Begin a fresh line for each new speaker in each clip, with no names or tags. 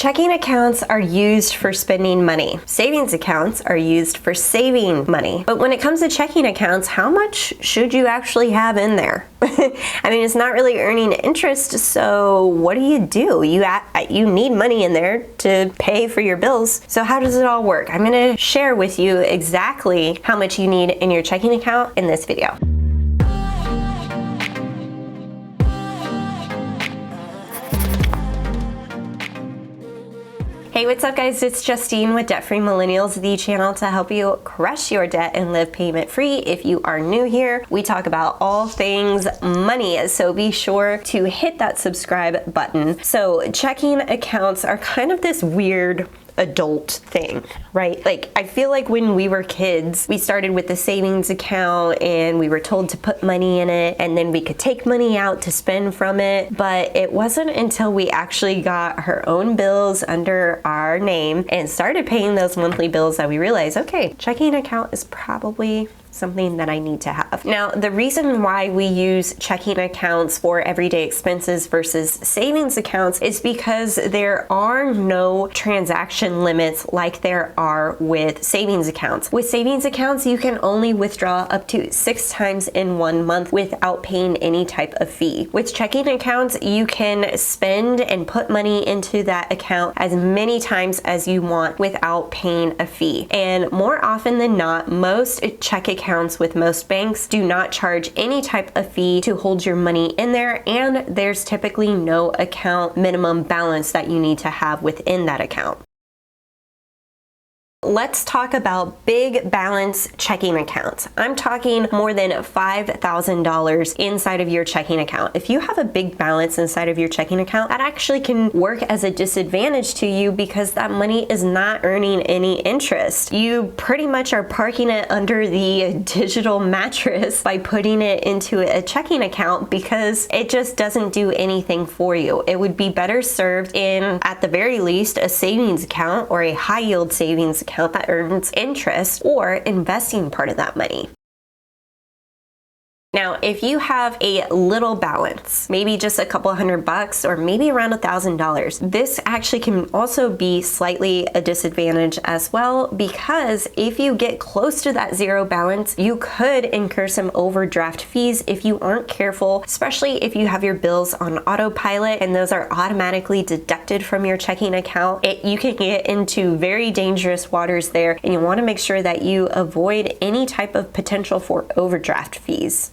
Checking accounts are used for spending money. Savings accounts are used for saving money. But when it comes to checking accounts, how much should you actually have in there? I mean, it's not really earning interest, so what do? You need money in there to pay for your bills. So how does it all work? I'm gonna share with you exactly how much you need in your checking account in this video. Hey, what's up guys? It's Justine with Debt Free Millennials, the channel to help you crush your debt and live payment free. If you are new here, we talk about all things money, so be sure to hit that subscribe button. So checking accounts are kind of this weird adult thing, right? Like, I feel like when we were kids, we started with the savings account and we were told to put money in it and then we could take money out to spend from it. But it wasn't until we actually got our own bills under our name and started paying those monthly bills that we realized, okay, checking account is probably something that I need to have. Now, the reason why we use checking accounts for everyday expenses versus savings accounts is because there are no transaction limits like there are with savings accounts. With savings accounts, you can only withdraw up to 6 times in 1 month without paying any type of fee. With checking accounts, you can spend and put money into that account as many times as you want without paying a fee. And more often than not, most check accounts with most banks do not charge any type of fee to hold your money in there, and there's typically no account minimum balance that you need to have within that account. Let's talk about big balance checking accounts. I'm talking more than $5,000 inside of your checking account. If you have a big balance inside of your checking account, that actually can work as a disadvantage to you because that money is not earning any interest. You pretty much are parking it under the digital mattress by putting it into a checking account because it just doesn't do anything for you. It would be better served in, at the very least, a savings account or a high yield savings account that earns interest, or investing part of that money. Now, if you have a little balance, maybe just a couple $100 or maybe around $1,000, this actually can also be slightly a disadvantage as well, because if you get close to that zero balance, you could incur some overdraft fees if you aren't careful, especially if you have your bills on autopilot and those are automatically deducted from your checking account. You can get into very dangerous waters there, and you want to make sure that you avoid any type of potential for overdraft fees.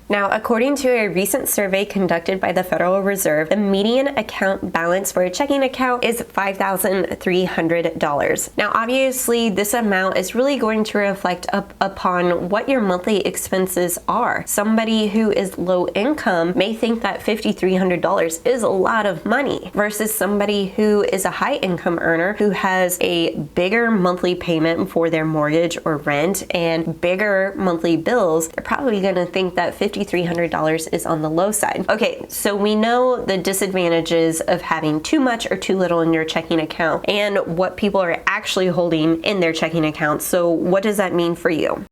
Now, according to a recent survey conducted by the Federal Reserve, the median account balance for a checking account is $5,300. Now, obviously, this amount is really going to reflect upon what your monthly expenses are. Somebody who is low income may think that $5,300 is a lot of money versus somebody who is a high income earner who has a bigger monthly payment for their mortgage or rent and bigger monthly bills. They're probably going to think that $5,300 is on the low side. Okay, so we know the disadvantages of having too much or too little in your checking account and what people are actually holding in their checking account. So what does that mean for you?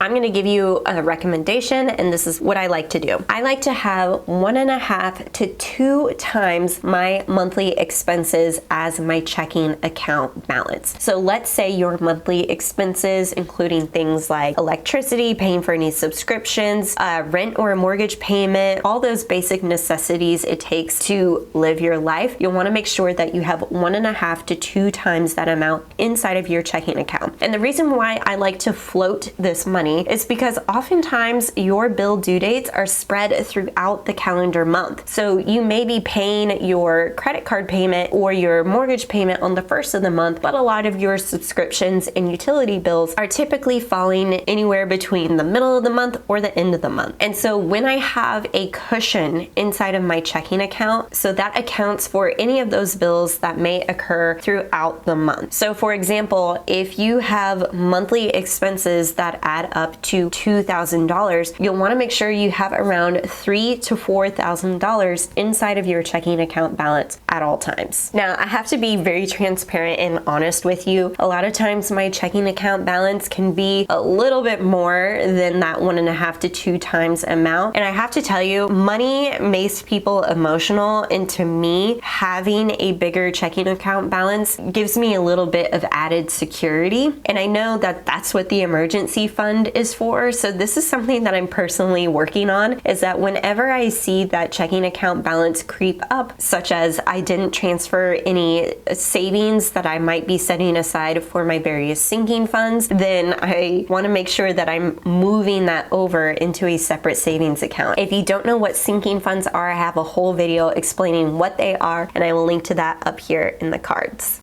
I'm going to give you a recommendation, and this is what I like to do. I like to have 1.5 to 2 times my monthly expenses as my checking account balance. So let's say your monthly expenses, including things like electricity, paying for any subscriptions, rent or a mortgage payment, all those basic necessities it takes to live your life. You'll want to make sure that you have 1.5 to 2 times that amount inside of your checking account. And the reason why I like to float this money is because oftentimes your bill due dates are spread throughout the calendar month. So you may be paying your credit card payment or your mortgage payment on the first of the month, but a lot of your subscriptions and utility bills are typically falling anywhere between the middle of the month or the end of the month. And so when I have a cushion inside of my checking account, so that accounts for any of those bills that may occur throughout the month. So for example, if you have monthly expenses that add up to $2,000, you'll want to make sure you have around $3,000 to $4,000 inside of your checking account balance at all times. Now, I have to be very transparent and honest with you. A lot of times my checking account balance can be a little bit more than that 1.5 to 2 times amount. And I have to tell you, money makes people emotional, and to me, having a bigger checking account balance gives me a little bit of added security. And I know that that's what the emergency fund is for. So this is something that I'm personally working on, is that whenever I see that checking account balance creep up, such as I didn't transfer any savings that I might be setting aside for my various sinking funds, then I want to make sure that I'm moving that over into a separate savings account. If you don't know what sinking funds are, I have a whole video explaining what they are, and I will link to that up here in the cards.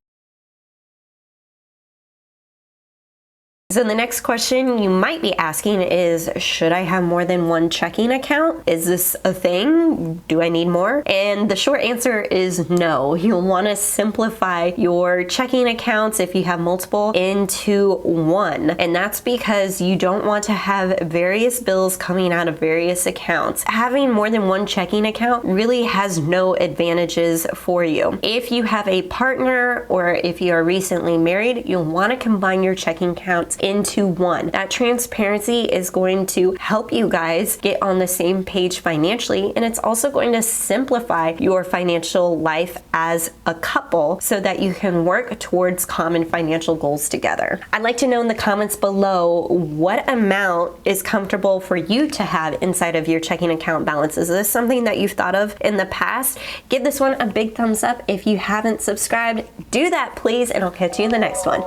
So the next question you might be asking is, should I have more than one checking account? Is this a thing? Do I need more? And the short answer is no. You'll want to simplify your checking accounts, if you have multiple, into one. And that's because you don't want to have various bills coming out of various accounts. Having more than one checking account really has no advantages for you. If you have a partner or if you are recently married, you'll want to combine your checking accounts into one. That transparency is going to help you guys get on the same page financially, and it's also going to simplify your financial life as a couple so that you can work towards common financial goals together. I'd like to know in the comments below what amount is comfortable for you to have inside of your checking account balance. Is this something that you've thought of in the past? Give this one a big thumbs up. If you haven't subscribed, do that please, and I'll catch you in the next one.